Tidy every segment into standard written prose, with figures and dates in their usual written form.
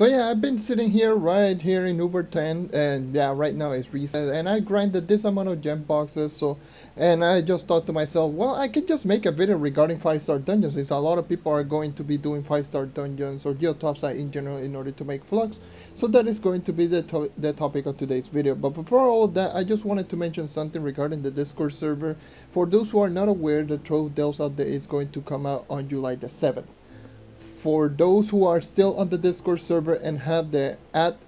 So yeah, I've been sitting here right here in Uber 10, and yeah, right now it's reset, and I grinded this amount of gem boxes. And I just thought to myself, well, I could just make a video regarding 5-star dungeons, since a lot of people are going to be doing 5-star dungeons or geotopside in general in order to make flux. So that is going to be the topic of today's video. But before all of that, I just wanted to mention something regarding the Discord server. For those who are not aware, the Trove update is going to come out on July the 7th. For those who are still on the Discord server and have the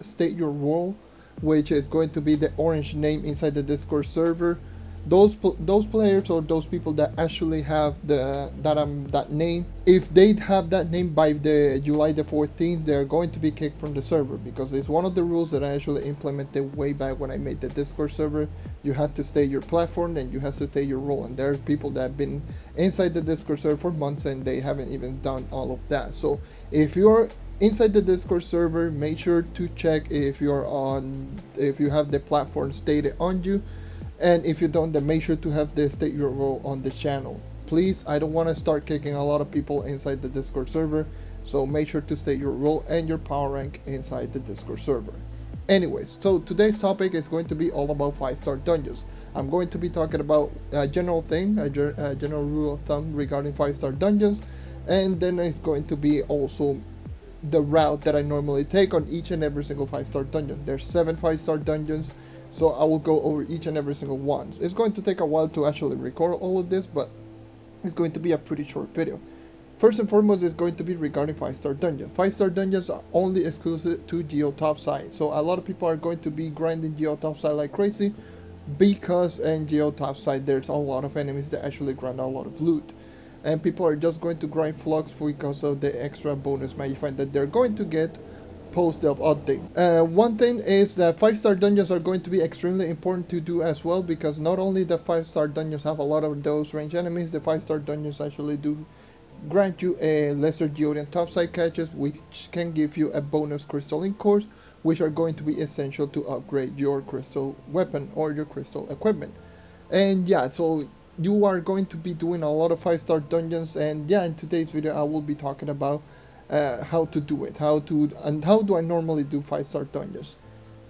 @state your role, which is going to be the orange name inside the Discord server, those players or those people that actually have that name, if they have that name by the July the 14th, they're going to be kicked from the server, because it's one of the rules that I actually implemented way back when I made the Discord server. You have to stay your platform and you have to stay your role, and there are people that have been inside the Discord server for months and they haven't even done all of that. So if you're inside the Discord server, make sure to check if you have the platform stated on you. And if you don't, then make sure to have the state your role on the channel. Please, I don't want to start kicking a lot of people inside the Discord server, so make sure to state your role and your power rank inside the Discord server. Anyways, so today's topic is going to be all about 5-star dungeons. I'm going to be talking about a general thing, a general rule of thumb regarding 5-star dungeons, and then it's going to be also the route that I normally take on each and every single 5-star dungeon. There's 7 5-star dungeons, so I will go over each and every single one. It's going to take a while to actually record all of this, but it's going to be a pretty short video. First and foremost, is going to be regarding 5-star dungeons. 5-star dungeons are only exclusive to geotopside, so a lot of people are going to be grinding geotopside like crazy, because in geotopside there's a lot of enemies that actually grind a lot of loot, and people are just going to grind flux because of the extra bonus magic find that they're going to get post of update. One thing is that 5-star dungeons are going to be extremely important to do as well, because not only the 5-star dungeons have a lot of those range enemies, the 5-star dungeons actually do grant you a lesser geode topside catches, which can give you a bonus crystalline cores, which are going to be essential to upgrade your crystal weapon or your crystal equipment. And yeah, so you are going to be doing a lot of 5-star dungeons, and yeah, in today's video I will be talking about how to do it, how do I normally do 5-star dungeons.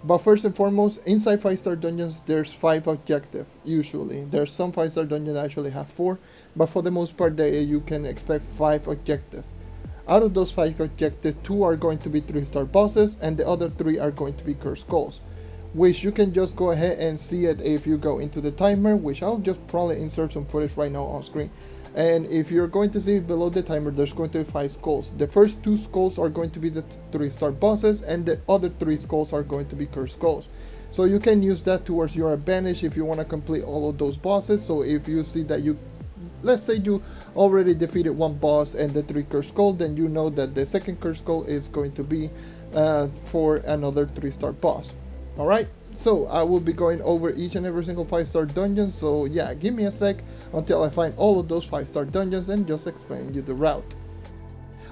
But first and foremost, inside 5-star dungeons there's 5 objectives usually. There's some 5-star dungeons that actually have 4, but for the most part you can expect 5 objectives. Out of those 5 objectives, 2 are going to be 3-star bosses and the other 3 are going to be cursed skulls, which you can just go ahead and see it if you go into the timer, which I'll just probably insert some footage right now on screen. And if you're going to see below the timer, there's going to be 5 skulls. The first 2 skulls are going to be the 3-star bosses, and the other 3 skulls are going to be cursed skulls. So you can use that towards your advantage if you want to complete all of those bosses. So if you see that let's say you already defeated 1 boss and the 3 cursed skull, then you know that the second cursed skull is going to be for another 3-star boss. Alright, so I will be going over each and every single 5-star dungeon, so yeah, give me a sec until I find all of those 5-star dungeons and just explain you the route.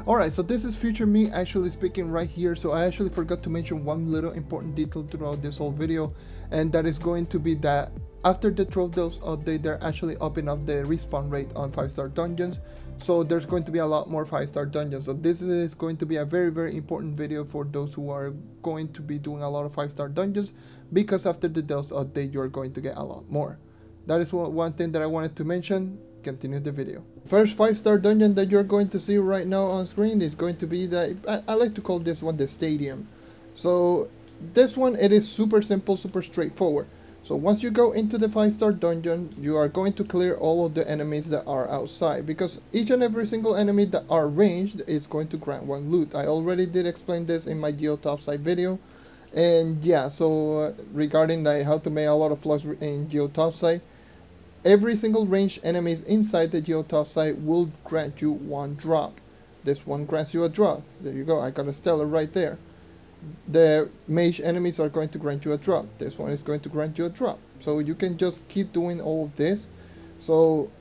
Alright, so this is future me actually speaking right here. So I actually forgot to mention one little important detail throughout this whole video, and that is going to be that after the Trove update, they're actually upping up the respawn rate on 5-star dungeons. So there's going to be a lot more 5-star dungeons. So this is going to be a very, very important video for those who are going to be doing a lot of 5-star dungeons, because after the update, you're going to get a lot more. That is one thing that I wanted to mention. Continue the video. First 5-star dungeon that you're going to see right now on screen is going to be I like to call this one the stadium. So this one, it is super simple, super straightforward. So once you go into the 5-star dungeon, you are going to clear all of the enemies that are outside, because each and every single enemy that are ranged is going to grant 1 loot. I already did explain this in my geotopside video. And yeah, so regarding how to make a lot of flux in geotopside, every single ranged enemies inside the geotopside will grant you 1 drop. This one grants you a drop. There you go, I got a stellar right there. The mage enemies are going to grant you a drop. This one is going to grant you a drop. So you can just keep doing all of this. So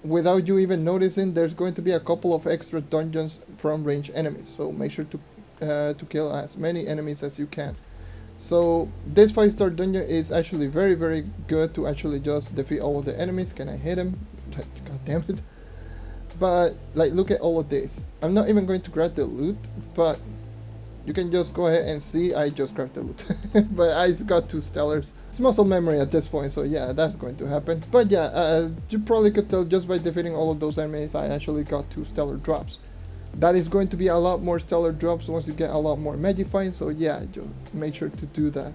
without you even noticing, there's going to be a couple of extra dungeons from ranged enemies. So make sure to kill as many enemies as you can. So this 5-star dungeon is actually very, very good to actually just defeat all of the enemies. Can I hit him? God damn it. But like, look at all of this. I'm not even going to grab the loot, but You can just go ahead and see I just grabbed the loot. But I got 2 stellars. It's muscle memory at this point, so yeah, that's going to happen. But yeah, you probably could tell just by defeating all of those enemies, I actually got 2 stellar drops. That is going to be a lot more stellar drops once you get a lot more Magifying, so yeah, just make sure to do that.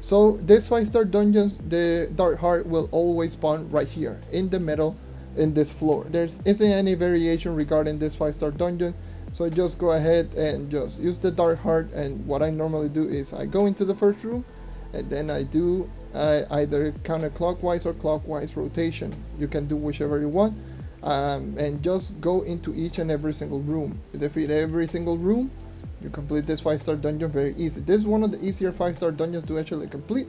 So this 5-star dungeons, the Dark Heart will always spawn right here in the middle in this floor. There isn't any variation regarding this 5-star dungeon, so just go ahead and just use the Dark Heart. And what I normally do is I go into the first room, and then I do either counterclockwise or clockwise rotation. You can do whichever you want, and just go into each and every single room. You defeat every single room, you complete this 5-star dungeon very easy. This is one of the easier 5-star dungeons to actually complete.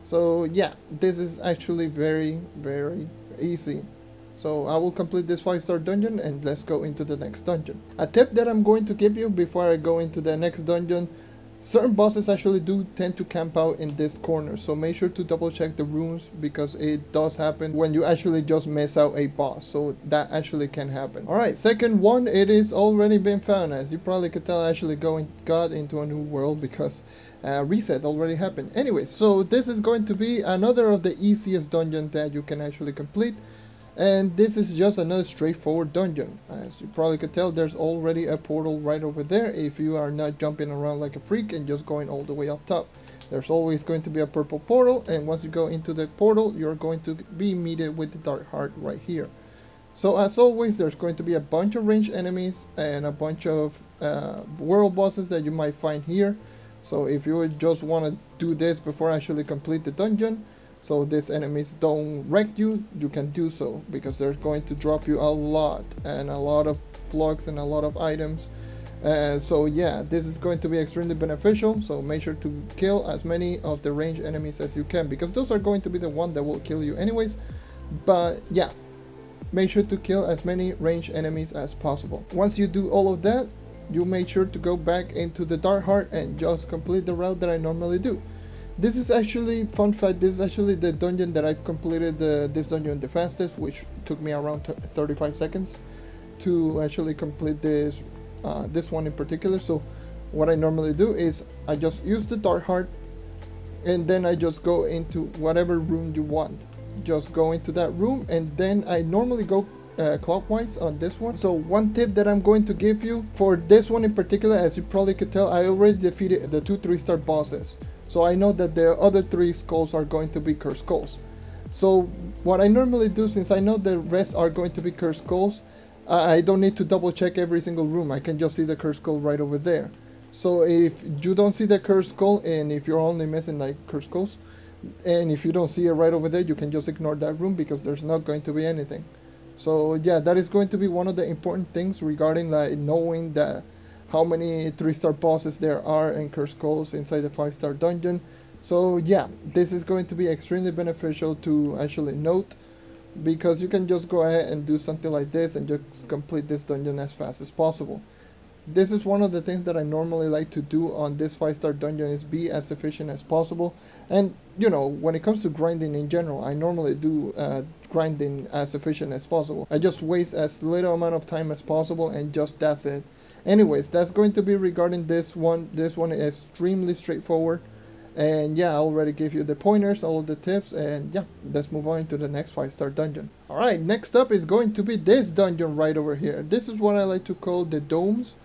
So yeah, this is actually very easy. So I will complete this 5-star dungeon, and let's go into the next dungeon. A tip that I'm going to give you before I go into the next dungeon: certain bosses actually do tend to camp out in this corner, so make sure to double check the rooms, because it does happen when you actually just miss out a boss, so that actually can happen. Alright, second one, it is already been found. As you probably could tell, I actually got into a new world because reset already happened. Anyway, so this is going to be another of the easiest dungeons that you can actually complete. And this is just another straightforward dungeon. As you probably could tell, there's already a portal right over there if you are not jumping around like a freak and just going all the way up top. There's always going to be a purple portal, and once you go into the portal, you're going to be meted with the Dark Heart right here. So as always, there's going to be a bunch of ranged enemies and a bunch of world bosses that you might find here. So if you would just want to do this before actually complete the dungeon, so these enemies don't wreck you, you can do so, because they're going to drop you a lot of flux and a lot of items. So yeah, this is going to be extremely beneficial, so make sure to kill as many of the ranged enemies as you can, because those are going to be the one that will kill you anyways. But yeah, make sure to kill as many ranged enemies as possible. Once you do all of that, you make sure to go back into the Dark Heart and just complete the route that I normally do. This is actually, fun fact, this is actually the dungeon that I've completed this dungeon the fastest, which took me around 35 seconds to actually complete this one in particular. So what I normally do is I just use the Dark Heart, and then I just go into whatever room you want. Just go into that room, and then I normally go clockwise on this one. So one tip that I'm going to give you for this one in particular, as you probably could tell, I already defeated the 2 3-star bosses. So I know that the other 3 skulls are going to be cursed skulls. So what I normally do, since I know the rest are going to be cursed skulls, I don't need to double check every single room. I can just see the cursed skull right over there. So if you don't see the cursed skull, and if you're only missing like cursed skulls, and if you don't see it right over there, you can just ignore that room, because there's not going to be anything. So yeah, that is going to be one of the important things regarding like knowing that how many 3-star bosses there are and cursed skulls inside the 5-star dungeon. So yeah, this is going to be extremely beneficial to actually note, because you can just go ahead and do something like this and just complete this dungeon as fast as possible. This is one of the things that I normally like to do on this 5-star dungeon, is be as efficient as possible. And you know, when it comes to grinding in general, I normally do grinding as efficient as possible. I just waste as little amount of time as possible, and just that's it. Anyways, that's going to be regarding this one. This one is extremely straightforward, and yeah, I already gave you the pointers, all of the tips, and yeah, let's move on to the next 5-star dungeon. Alright, next up is going to be this dungeon right over here. This is what I like to call the domes,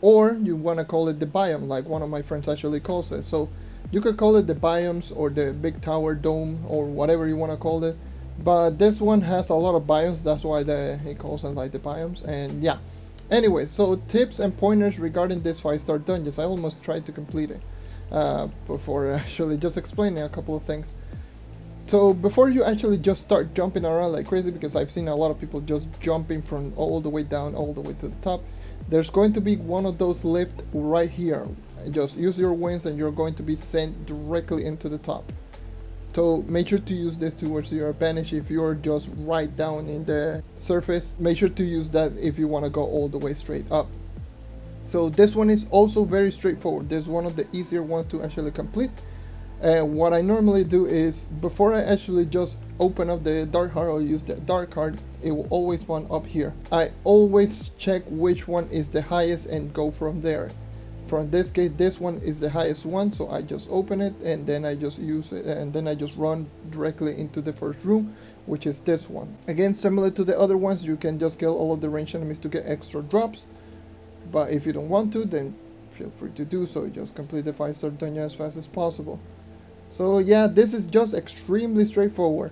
or you want to call it the biome, like one of my friends actually calls it. So you could call it the biomes, or the big tower dome, or whatever you want to call it, but this one has a lot of biomes, that's why he calls them like the biomes. And yeah, anyway, so tips and pointers regarding this 5-star dungeons. I almost tried to complete it before actually just explaining a couple of things. So before you actually just start jumping around like crazy, because I've seen a lot of people just jumping from all the way down all the way to the top, there's going to be one of those lifts right here. Just use your wings and you're going to be sent directly into the top. So make sure to use this towards your advantage. If you're just right down in the surface, make sure to use that if you want to go all the way straight up. So this one is also very straightforward. This is one of the easier ones to actually complete. And what I normally do is, before I actually just open up the Dark Heart or use the Dark Heart, it will always spawn up here. I always check which one is the highest and go from there. For this case, this one is the highest one, so I just open it and then I just use it, and then I just run directly into the first room, which is this one. Again, similar to the other ones, you can just kill all of the ranged enemies to get extra drops, but if you don't want to, then feel free to do so. Just complete the 5-star dungeon as fast as possible. So yeah, this is just extremely straightforward.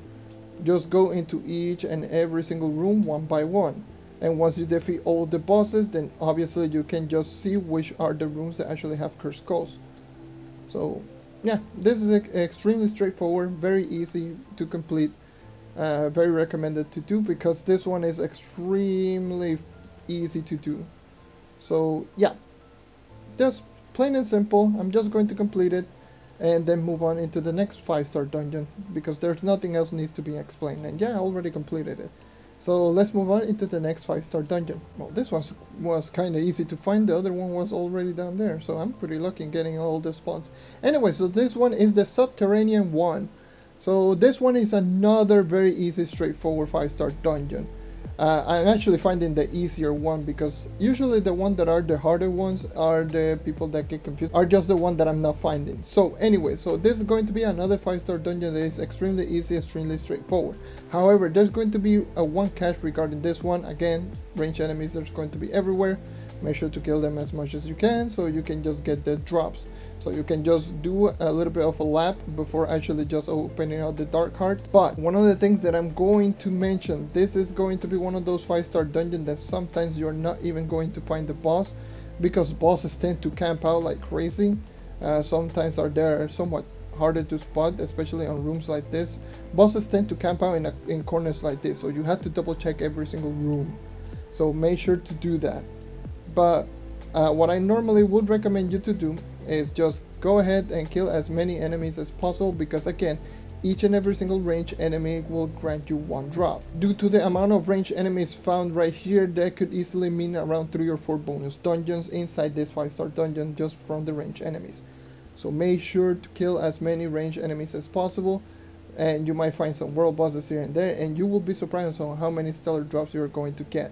Just go into each and every single room one by one. And once you defeat all of the bosses, then obviously you can just see which are the rooms that actually have cursed skulls. So yeah, this is extremely straightforward, very easy to complete, very recommended to do because this one is extremely easy to do. So yeah, just plain and simple. I'm just going to complete it and then move on into the next 5-star dungeon because there's nothing else needs to be explained, and yeah, I already completed it. So let's move on into the next 5-star dungeon. Well, this one was kind of easy to find, the other one was already down there, so I'm pretty lucky in getting all the spawns. Anyway, so this one is the subterranean one. So this one is another very easy, straightforward 5-star dungeon. I'm actually finding the easier one because usually the one that are the harder ones are the people that get confused, are just the one that I'm not finding. So anyway, so this is going to be another 5-star dungeon that is extremely easy, extremely straightforward. However, there's going to be a one catch regarding this one. Again, ranged enemies, there's going to be everywhere. Make sure to kill them as much as you can so you can just get the drops. So you can just do a little bit of a lap before actually just opening out the dark heart. But one of the things that I'm going to mention, this is going to be one of those 5-star dungeons that sometimes you're not even going to find the boss because bosses tend to camp out like crazy. Sometimes they're somewhat harder to spot, especially on rooms like this. Bosses tend to camp out in corners like this, so you have to double check every single room. So make sure to do that. But what I normally would recommend you to do is just go ahead and kill as many enemies as possible because again, each and every single ranged enemy will grant you one drop. Due to the amount of ranged enemies found right here, that could easily mean around 3 or 4 bonus dungeons inside this 5-star dungeon just from the ranged enemies. So make sure to kill as many ranged enemies as possible, and you might find some world bosses here and there, and you will be surprised on how many stellar drops you are going to get.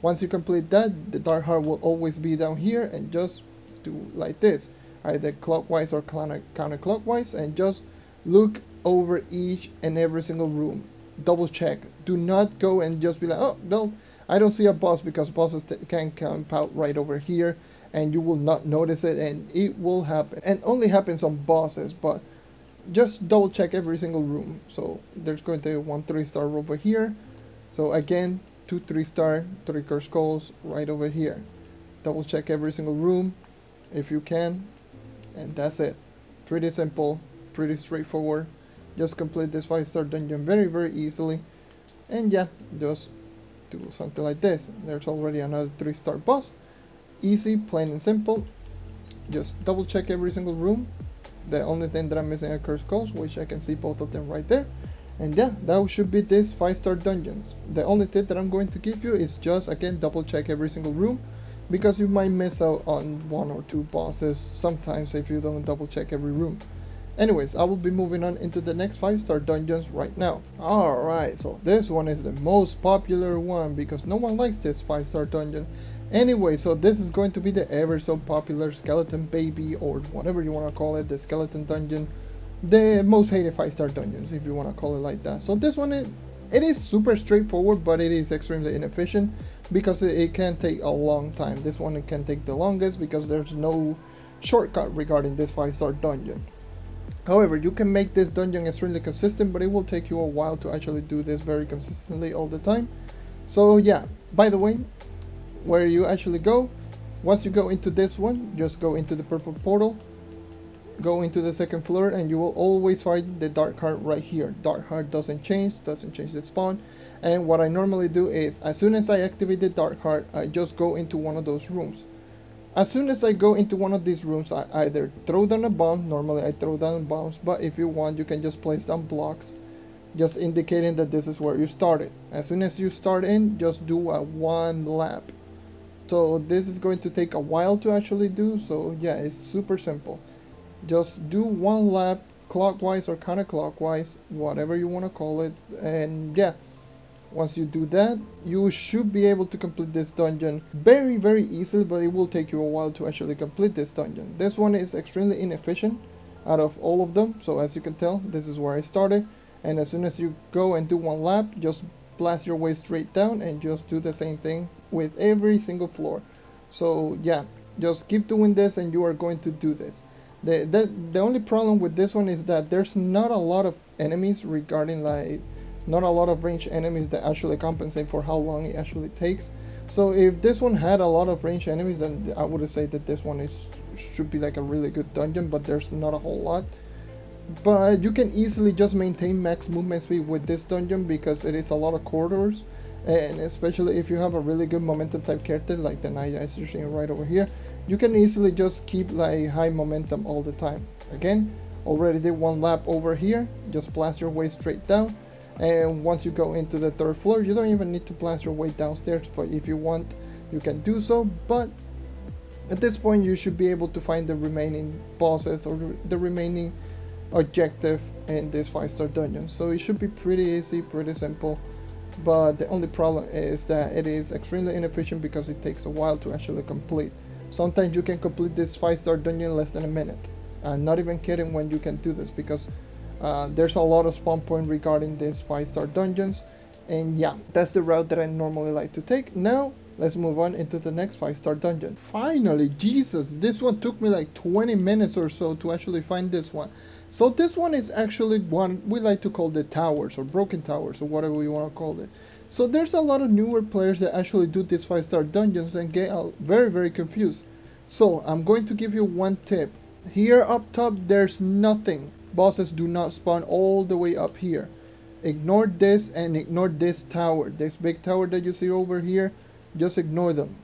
Once you complete that, the dark heart will always be down here, and just do like this, either clockwise or counterclockwise, and just look over each and every single room. Double check. Do not go and just be like, oh well, I don't see a boss, because bosses can camp out right over here and you will not notice it, and it will happen, and only happens on bosses. But just double check every single room. So there's going to be 1 3-star over here, so again 2 3-star, 3 cursed skulls right over here. Double check every single room if you can, and that's it. Pretty simple, pretty straightforward. Just complete this 5-star dungeon very easily, and yeah, just do something like this. There's already another 3-star boss. Easy, plain and simple. Just double check every single room. The only thing that I'm missing are cursed skulls, which I can see both of them right there. And yeah, that should be this 5-star dungeons. The only tip that I'm going to give you is just again double check every single room, because you might miss out on 1 or 2 bosses sometimes if you don't double check every room. Anyways, I will be moving on into the next 5-star dungeons right now. Alright, so this one is the most popular one because no one likes this 5-star dungeon. Anyway, so this is going to be the ever so popular skeleton baby, or whatever you want to call it, the skeleton dungeon. The most hated 5-star dungeons, if you want to call it like that. So this one, it is super straightforward, but it is extremely inefficient because it can take a long time. This one, it can take the longest because there's no shortcut regarding this 5-star dungeon. However, you can make this dungeon extremely consistent, but it will take you a while to actually do this very consistently all the time. So yeah, by the way, where you actually go, once you go into this one, just go into the purple portal, go into the 2nd floor, and you will always find the dark heart right here. Dark heart doesn't change the spawn. And what I normally do is, as soon as I activate the dark heart, I just go into one of those rooms. As soon as I go into one of these rooms, I either throw down a bomb. Normally I throw down bombs, but if you want, you can just place down blocks, just indicating that this is where you started. As soon as you start in, just do a 1 lap. So this is going to take a while to actually do, so yeah, it's super simple. Just do 1 lap, clockwise or counterclockwise, whatever you want to call it, and yeah. Once you do that, you should be able to complete this dungeon very, very easily, but it will take you a while to actually complete this dungeon. This one is extremely inefficient out of all of them, so as you can tell, this is where I started, and as soon as you go and do one lap, just blast your way straight down and just do the same thing with every single floor. So yeah, just keep doing this and you are going to do this. The only problem with this one is that there's not a lot of enemies regarding like not a lot of ranged enemies that actually compensate for how long it actually takes. So if this one had a lot of ranged enemies, then I would say that this one should be like a really good dungeon, but there's not a whole lot. But you can easily just maintain max movement speed with this dungeon because it is a lot of corridors, and especially if you have a really good momentum type character like the Naya is usually right over here, you can easily just keep like high momentum all the time. Again, already did one lap over here, just blast your way straight down. And once you go into the third floor, you don't even need to blast your way downstairs, but if you want, you can do so. But at this point, you should be able to find the remaining bosses or the remaining objective in this 5-star dungeon. So it should be pretty easy, pretty simple. But the only problem is that it is extremely inefficient because it takes a while to actually complete. Sometimes you can complete this 5-star dungeon in less than a minute. I'm not even kidding when you can do this, because there's a lot of spawn point regarding these 5-star dungeons, and yeah, that's the route that I normally like to take. Now let's move on into the next 5-star dungeon. Finally, Jesus, this one took me like 20 minutes or so to actually find this one. So this one is actually one we like to call the towers or broken towers or whatever we want to call it. So there's a lot of newer players that actually do these 5-star dungeons and get very, very confused. So I'm going to give you one tip. Here up top, there's nothing. Bosses do not spawn all the way up here. Ignore this and ignore this tower. This big tower that you see over here, just ignore them.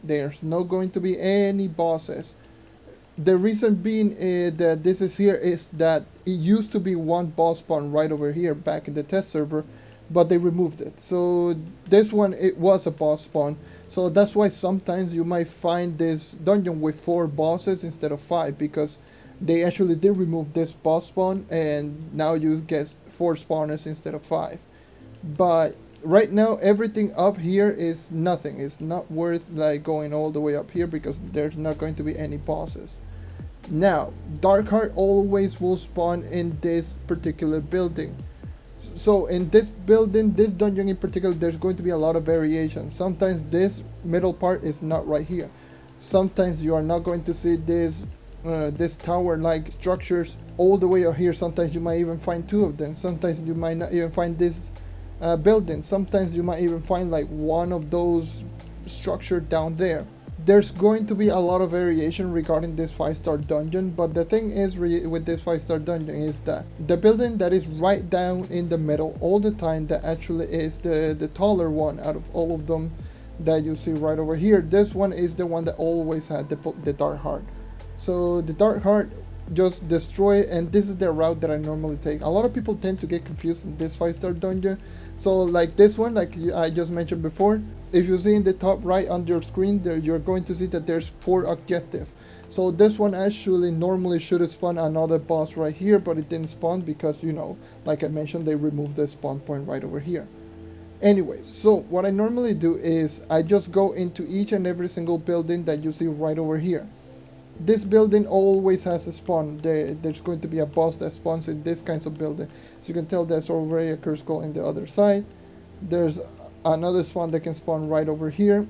There's not going to be any bosses. The reason being that this is here is that it used to be one boss spawn right over here back in the test server, but they removed it. So this one, it was a boss spawn. So that's why sometimes you might find this dungeon with 4 bosses instead of 5, because they actually did remove this boss spawn and now you get 4 spawners instead of 5. But right now everything up here is nothing. It's not worth like going all the way up here because there's not going to be any bosses. Now Darkheart always will spawn in this particular building. So in this building, this dungeon in particular, there's going to be a lot of variation. Sometimes this middle part is not right here. Sometimes you are not going to see this tower-like structures all the way up here. Sometimes you might even find 2 of them. Sometimes you might not even find this building. Sometimes you might even find like one of those structures down there. There's going to be a lot of variation regarding this 5-star dungeon, but the thing is with this 5-star dungeon is that the building that is right down in the middle all the time, that actually is the taller one out of all of them that you see right over here, this one is the one that always had the Dark Heart. So the Dark Heart, just destroy it, and this is the route that I normally take. A lot of people tend to get confused in this 5-star dungeon. So like this one, like I just mentioned before, if you see in the top right on your screen there, you're going to see that there's 4 objectives. So this one actually normally should spawn another boss right here, but it didn't spawn because, you know, like I mentioned, they removed the spawn point right over here. Anyways, so what I normally do is I just go into each and every single building that you see right over here. This building always has a spawn. There's going to be a boss that spawns in this kinds of building. So you can tell there's already a curse skull in the other side. There's another spawn that can spawn right over here.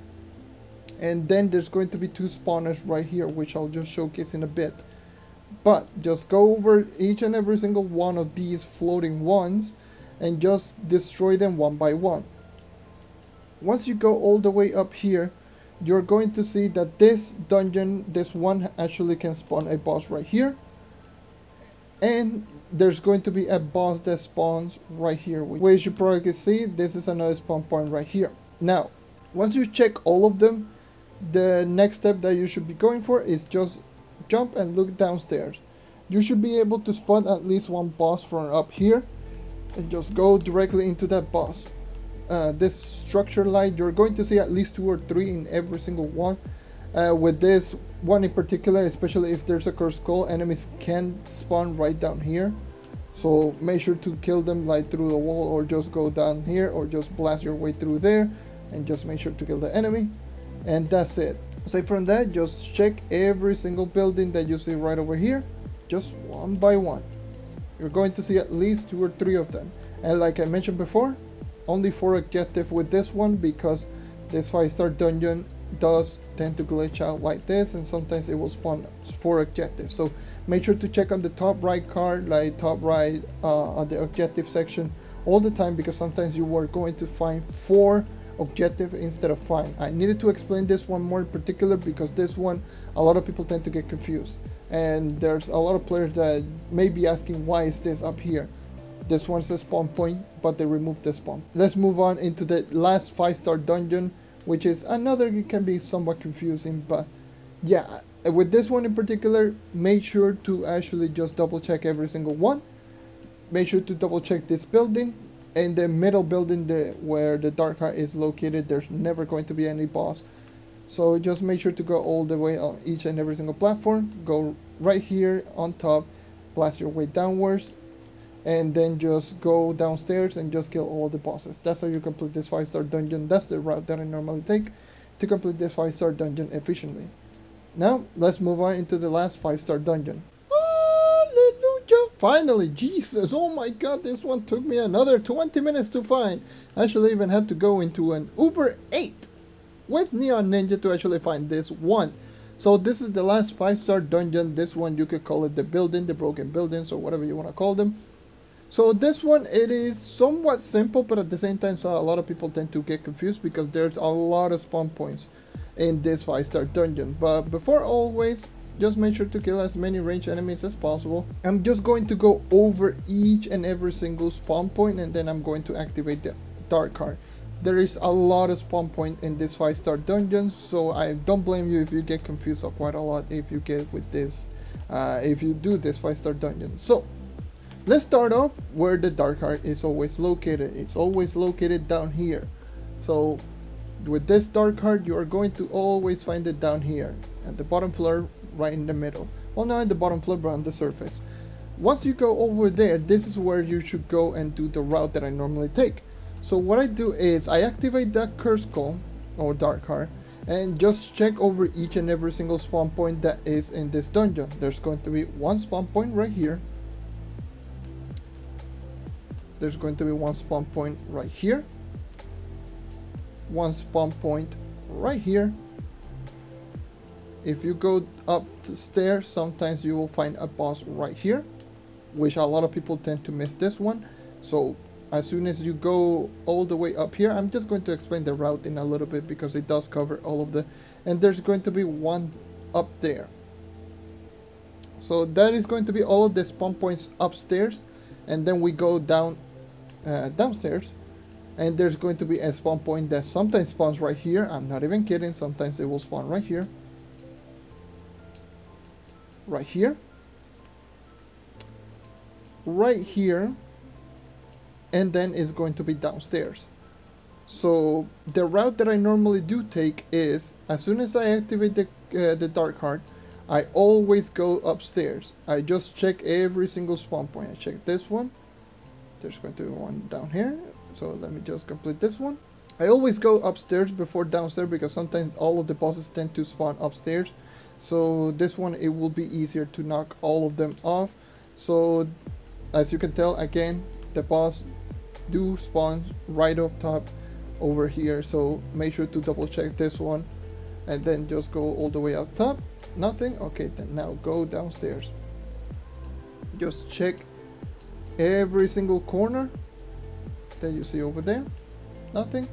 And then there's going to be 2 spawners right here, which I'll just showcase in a bit. But just go over each and every single one of these floating ones and just destroy them one by one. Once you go all the way up here, you're going to see that this dungeon, this one actually can spawn a boss right here. And there's going to be a boss that spawns right here. Which you probably can see, this is another spawn point right here. Now, once you check all of them, the next step that you should be going for is just jump and look downstairs. You should be able to spot at least one boss from up here and just go directly into that boss. This structure light, you're going to see at least 2 or 3 in every single one. With this one in particular, especially if there's a cursed skull, enemies can spawn right down here. So make sure to kill them like through the wall, or just go down here, or just blast your way through there, and just make sure to kill the enemy. And that's it. Aside from that, just check every single building that you see right over here, just one by one. You're going to see at least 2 or 3 of them. And like I mentioned before, only 4 objectives with this one, because this 5-star dungeon does tend to glitch out like this, and sometimes it will spawn 4 objectives. So make sure to check on the top right card, like top right on the objective section all the time, because sometimes you are going to find 4 objective instead of 5. I needed to explain this one more in particular because this one a lot of people tend to get confused, and there's a lot of players that may be asking why is this up here. This one's a spawn point, but they removed the spawn. Let's move on into the last 5-star dungeon, which is another, it can be somewhat confusing, but yeah, with this one in particular, make sure to actually just double check every single one. Make sure to double check this building. In the middle building there where the dark heart is located, there's never going to be any boss. So just make sure to go all the way on each and every single platform. Go right here on top, blast your way downwards, and then just go downstairs and just kill all the bosses. That's how you complete this 5-star dungeon. That's the route that I normally take to complete this 5-star dungeon efficiently. Now let's move on into the last 5-star dungeon. Hallelujah! Finally, Jesus! Oh my God, this one took me another 20 minutes to find. I actually even had to go into an Uber 8 with Neon Ninja to actually find this one. So this is the last 5-star dungeon. This one you could call it the building, the broken buildings, or whatever you want to call them. So this one, it is somewhat simple, but at the same time, so a lot of people tend to get confused because there's a lot of spawn points in this 5-star dungeon. But before always, just make sure to kill as many ranged enemies as possible. I'm just going to go over each and every single spawn point, and then I'm going to activate the dark card. There is a lot of spawn point in this 5-star dungeon, so I don't blame you if you get confused quite a lot if you get with this, if you do this 5-star dungeon. So let's start off where the dark heart is always located. It's always located down here. So with this dark heart, you are going to always find it down here at the bottom floor, right in the middle. Well, not in the bottom floor, but on the surface. Once you go over there, this is where you should go and do the route that I normally take. So what I do is I activate that curse call or dark heart and just check over each and every single spawn point that is in this dungeon. There's going to be one spawn point right here. There's going to be one spawn point right here. One spawn point right here. If you go up the stairs, sometimes you will find a boss right here, which a lot of people tend to miss this one. So as soon as you go all the way up here, I'm just going to explain the route in a little bit because it does cover all of the, and there's going to be one up there. So that is going to be all of the spawn points upstairs, and then we go down downstairs, and there's going to be a spawn point that sometimes spawns right here. I'm not even kidding, sometimes it will spawn right here, right here, right here, and then it's going to be downstairs. So the route that I normally do take is, as soon as I activate the dark heart, I always go upstairs. I just check every single spawn point. I check this one. There's going to be one down here. So let me just complete this one. I always go upstairs before downstairs because sometimes all of the bosses tend to spawn upstairs. So this one, it will be easier to knock all of them off. So as you can tell, again, the boss do spawn right up top over here. So make sure to double check this one and then just go all the way up top. Nothing. Okay, then now go downstairs. Just check every single corner that you see over there. Nothing.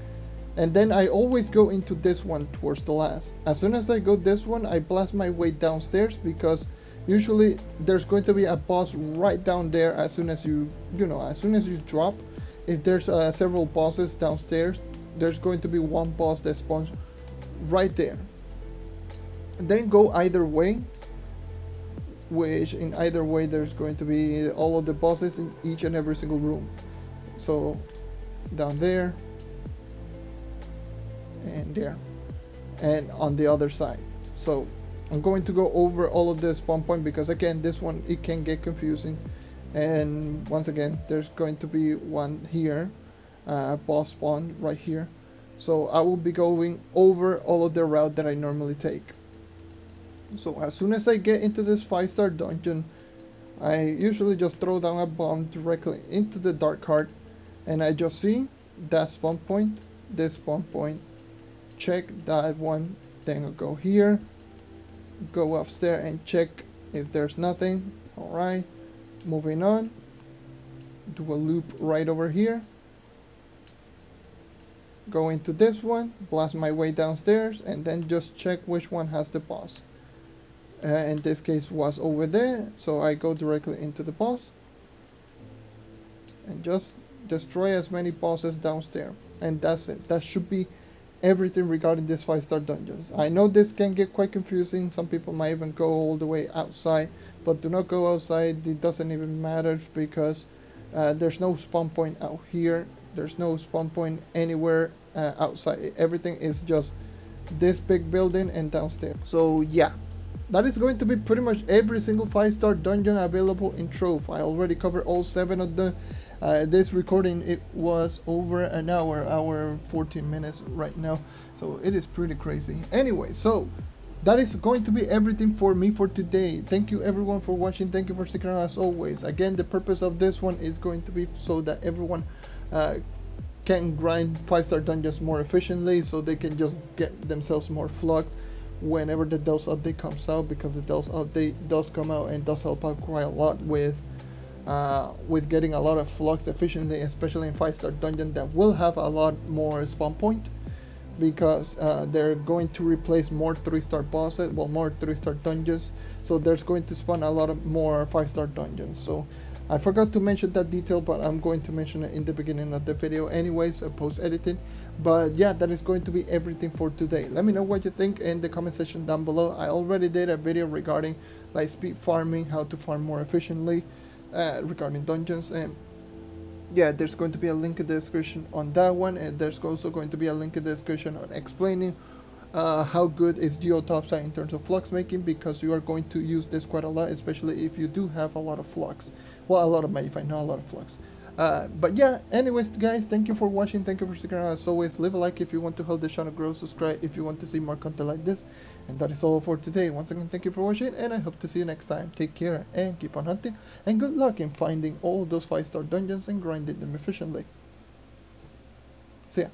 And then I always go into this one towards the last. As soon as I go this one, I blast my way downstairs because usually there's going to be a boss right down there as soon as you as soon as you drop. If there's several bosses downstairs, there's going to be one boss that spawns right there. And then go either way, which in either way there's going to be all of the bosses in each and every single room. So down there and there and on the other side. So I'm going to go over all of the spawn point because again, this one, it can get confusing And once again, there's going to be one here, boss spawn right here. So I will be going over all of the route that I normally take. So as soon as I get into this 5-star dungeon, I usually just throw down a bomb directly into the dark heart, and I just see that spawn point, this spawn point, check that one, then I'll go here, go upstairs and check if there's nothing. Alright, moving on, do a loop right over here, go into this one, blast my way downstairs, and then just check which one has the boss. In this case was over there, so I go directly into the boss and just destroy as many bosses downstairs, and that's it. That should be everything regarding this 5-star dungeons. I know this can get quite confusing. Some people might even go all the way outside, but do not go outside. It doesn't even matter because there's no spawn point out here, there's no spawn point anywhere outside. Everything is just this big building and downstairs. So yeah, that is going to be pretty much every single 5-star dungeon available in Trove. I already covered all 7 of them. This recording, it was over an hour 14 minutes right now, so it is pretty crazy. Anyway, so that is going to be everything for me for today. Thank you everyone for watching. Thank you for sticking around as always. Again, the purpose of this one is going to be so that everyone can grind 5-star dungeons more efficiently, so they can just get themselves more flux whenever the DOS update comes out, because the DOS update does come out and does help out quite a lot with getting a lot of flux efficiently, especially in 5-star dungeon that will have a lot more spawn point, because they're going to replace more 3-star bosses, well, more 3-star dungeons, so there's going to spawn a lot of more 5-star dungeons. So I forgot to mention that detail, but I'm going to mention it in the beginning of the video anyways, post editing. But yeah, that is going to be everything for today. Let me know what you think in the comment section down below. I already did a video regarding like speed farming, how to farm more efficiently regarding dungeons, and yeah, there's going to be a link in the description on that one, and there's also going to be a link in the description on explaining how good is Topside in terms of flux making, because you are going to use this quite a lot, especially if you do have a lot of flux. Well, a lot of Magify, not a lot of flux. But yeah, anyways guys, thank you for watching, thank you for sticking around as always. Leave a like if you want to help the channel grow, subscribe if you want to see more content like this, and that is all for today. Once again, thank you for watching, and I hope to see you next time. Take care and keep on hunting, and good luck in finding all those 5-star dungeons and grinding them efficiently. See ya.